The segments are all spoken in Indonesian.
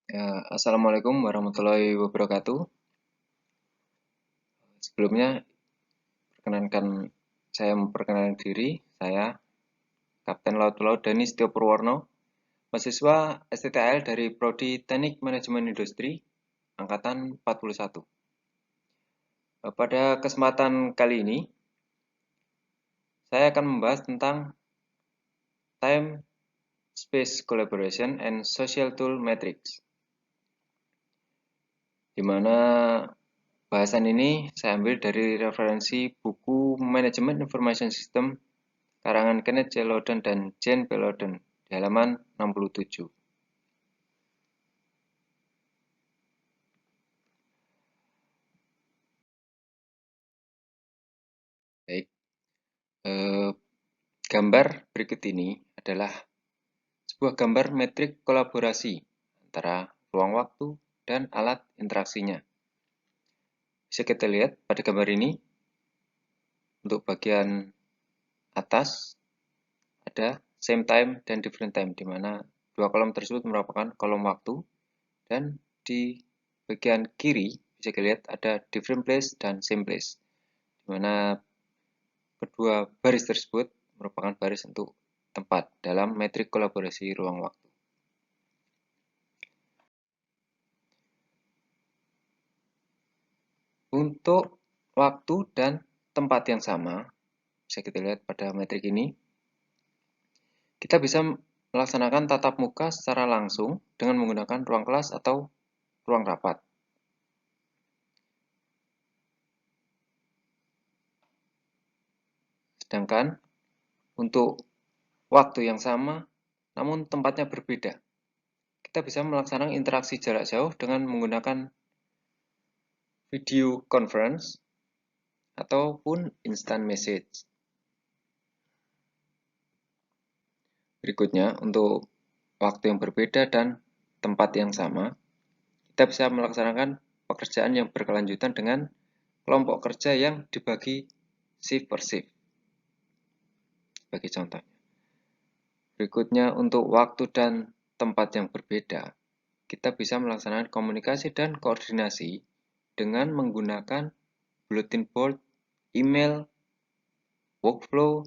Assalamualaikum warahmatullahi wabarakatuh. Sebelumnya, saya memperkenalkan diri. Saya Kapten Laut Laut Dani Setio Purwarno, mahasiswa STTAL dari Prodi Teknik Manajemen Industri, Angkatan 41. Pada kesempatan kali ini, saya akan membahas tentang Time Space Collaboration and Social Tool Matrix, di mana bahasan ini saya ambil dari referensi buku Manajemen Information System karangan Kenneth J. Loudon dan Jane P. Loudon di halaman 67. Baik, gambar berikut ini adalah sebuah gambar metrik kolaborasi antara ruang waktu dan alat interaksinya. Bisa kita lihat pada gambar ini, untuk bagian atas ada same time dan different time, di mana dua kolom tersebut merupakan kolom waktu, dan di bagian kiri bisa kita lihat ada different place dan same place, di mana kedua baris tersebut merupakan baris untuk tempat dalam metrik kolaborasi ruang waktu. Untuk waktu dan tempat yang sama, bisa kita lihat pada metrik ini, kita bisa melaksanakan tatap muka secara langsung dengan menggunakan ruang kelas atau ruang rapat. Sedangkan untuk waktu yang sama, namun tempatnya berbeda, kita bisa melaksanakan interaksi jarak jauh dengan menggunakan video conference ataupun instant message. Berikutnya, untuk waktu yang berbeda dan tempat yang sama, kita bisa melaksanakan pekerjaan yang berkelanjutan dengan kelompok kerja yang dibagi shift per shift. Sebagai contohnya. Berikutnya, untuk waktu dan tempat yang berbeda, kita bisa melaksanakan komunikasi dan koordinasi dengan menggunakan bulletin board, email, workflow,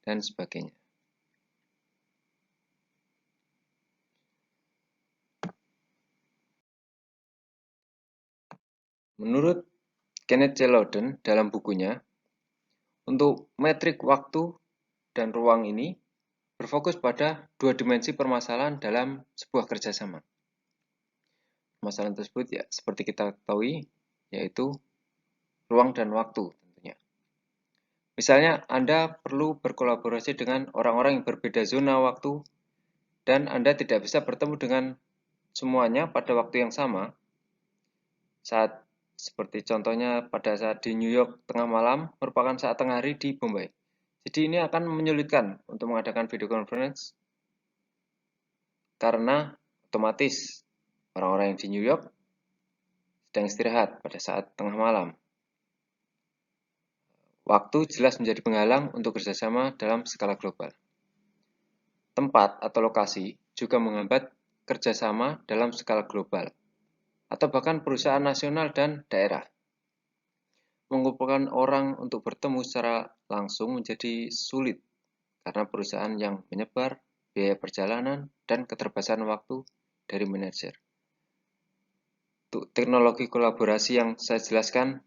dan sebagainya. Menurut Kenneth J. Loudon dalam bukunya, untuk metrik waktu dan ruang ini berfokus pada dua dimensi permasalahan dalam sebuah kerjasama. Permasalahan tersebut ya seperti kita ketahui, yaitu ruang dan waktu tentunya. Misalnya, Anda perlu berkolaborasi dengan orang-orang yang berbeda zona waktu dan Anda tidak bisa bertemu dengan semuanya pada waktu yang sama. Seperti contohnya pada saat di New York tengah malam merupakan saat tengah hari di Bombay. Jadi ini akan menyulitkan untuk mengadakan video conference karena otomatis orang-orang yang di New York sedang istirahat pada saat tengah malam. Waktu jelas menjadi penghalang untuk kerjasama dalam skala global. Tempat atau lokasi juga menghambat kerjasama dalam skala global, atau bahkan perusahaan nasional dan daerah. Mengumpulkan orang untuk bertemu secara langsung menjadi sulit karena perusahaan yang menyebar, biaya perjalanan, dan keterbatasan waktu dari manajer. Untuk teknologi kolaborasi yang saya jelaskan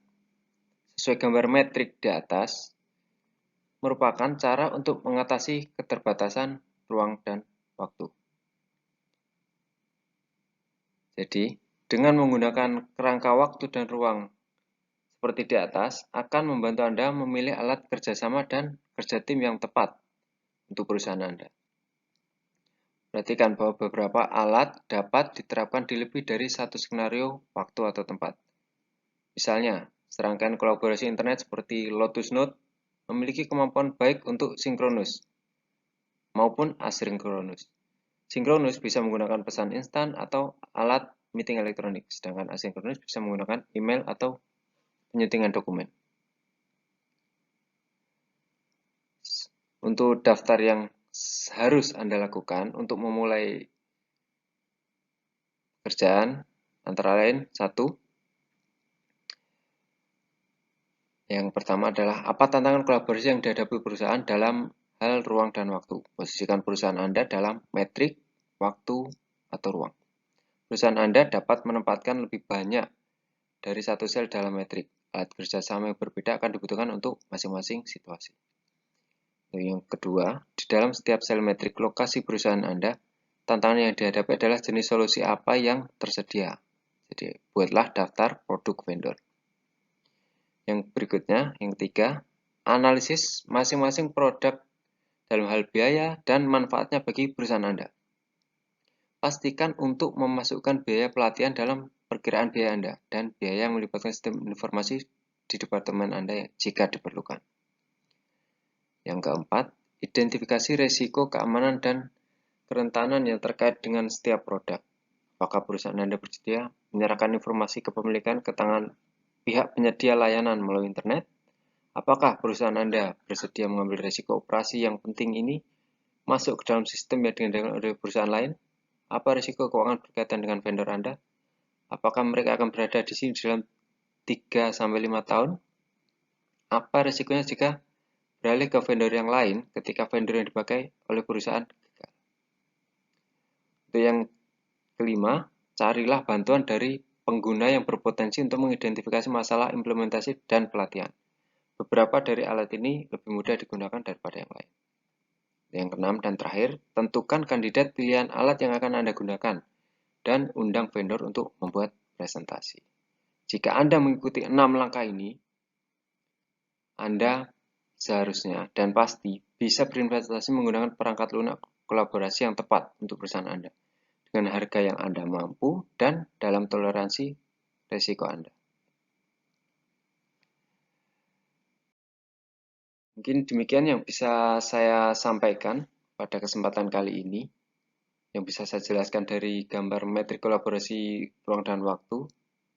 sesuai gambar metrik di atas, merupakan cara untuk mengatasi keterbatasan ruang dan waktu. Jadi, dengan menggunakan kerangka waktu dan ruang seperti di atas, akan membantu Anda memilih alat kerjasama dan kerja tim yang tepat untuk perusahaan Anda. Perhatikan bahwa beberapa alat dapat diterapkan di lebih dari satu skenario waktu atau tempat. Misalnya, serangkaian kolaborasi internet seperti Lotus Note memiliki kemampuan baik untuk sinkronus maupun asinkronus. Sinkronus bisa menggunakan pesan instan atau alat meeting elektronik, sedangkan asinkronus bisa menggunakan email atau penyuntingan dokumen. Untuk daftar yang harus Anda lakukan untuk memulai pekerjaan antara lain satu. Yang pertama adalah apa tantangan kolaborasi yang dihadapi perusahaan dalam hal ruang dan waktu. Posisikan perusahaan Anda dalam metrik, waktu, atau ruang. Perusahaan Anda dapat menempatkan lebih banyak dari satu sel dalam metrik. Alat kerjasama yang berbeda akan dibutuhkan untuk masing-masing situasi. Yang kedua, di dalam setiap sel metrik lokasi perusahaan Anda, tantangan yang dihadapi adalah jenis solusi apa yang tersedia. Jadi, buatlah daftar produk vendor. Yang berikutnya, yang ketiga, analisis masing-masing produk dalam hal biaya dan manfaatnya bagi perusahaan Anda. Pastikan untuk memasukkan biaya pelatihan dalam perkiraan biaya Anda dan biaya yang melibatkan sistem informasi di departemen Anda jika diperlukan. Yang keempat, identifikasi risiko keamanan dan kerentanan yang terkait dengan setiap produk. Apakah perusahaan Anda bersedia menyerahkan informasi kepemilikan ke tangan pihak penyedia layanan melalui internet? Apakah perusahaan Anda bersedia mengambil risiko operasi yang penting ini masuk ke dalam sistem yang dikendalikan oleh perusahaan lain? Apa risiko keuangan berkaitan dengan vendor Anda? Apakah mereka akan berada di sini dalam 3-5 tahun? Apa risikonya jika beralih ke vendor yang lain ketika vendor yang dipakai oleh perusahaan gagal? Untuk yang kelima, carilah bantuan dari pengguna yang berpotensi untuk mengidentifikasi masalah implementasi dan pelatihan. Beberapa dari alat ini lebih mudah digunakan daripada yang lain. Yang keenam dan terakhir, tentukan kandidat pilihan alat yang akan Anda gunakan dan undang vendor untuk membuat presentasi. Jika Anda mengikuti 6 langkah ini, Anda seharusnya dan pasti bisa berinvestasi menggunakan perangkat lunak kolaborasi yang tepat untuk perusahaan Anda dengan harga yang Anda mampu dan dalam toleransi risiko Anda. Mungkin demikian yang bisa saya sampaikan pada kesempatan kali ini, yang bisa saya jelaskan dari gambar metrik kolaborasi ruang dan waktu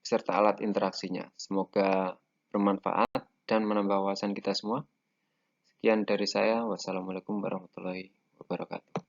beserta alat interaksinya. Semoga bermanfaat dan menambah wawasan kita semua. Sekian dari saya. Wassalamualaikum warahmatullahi wabarakatuh.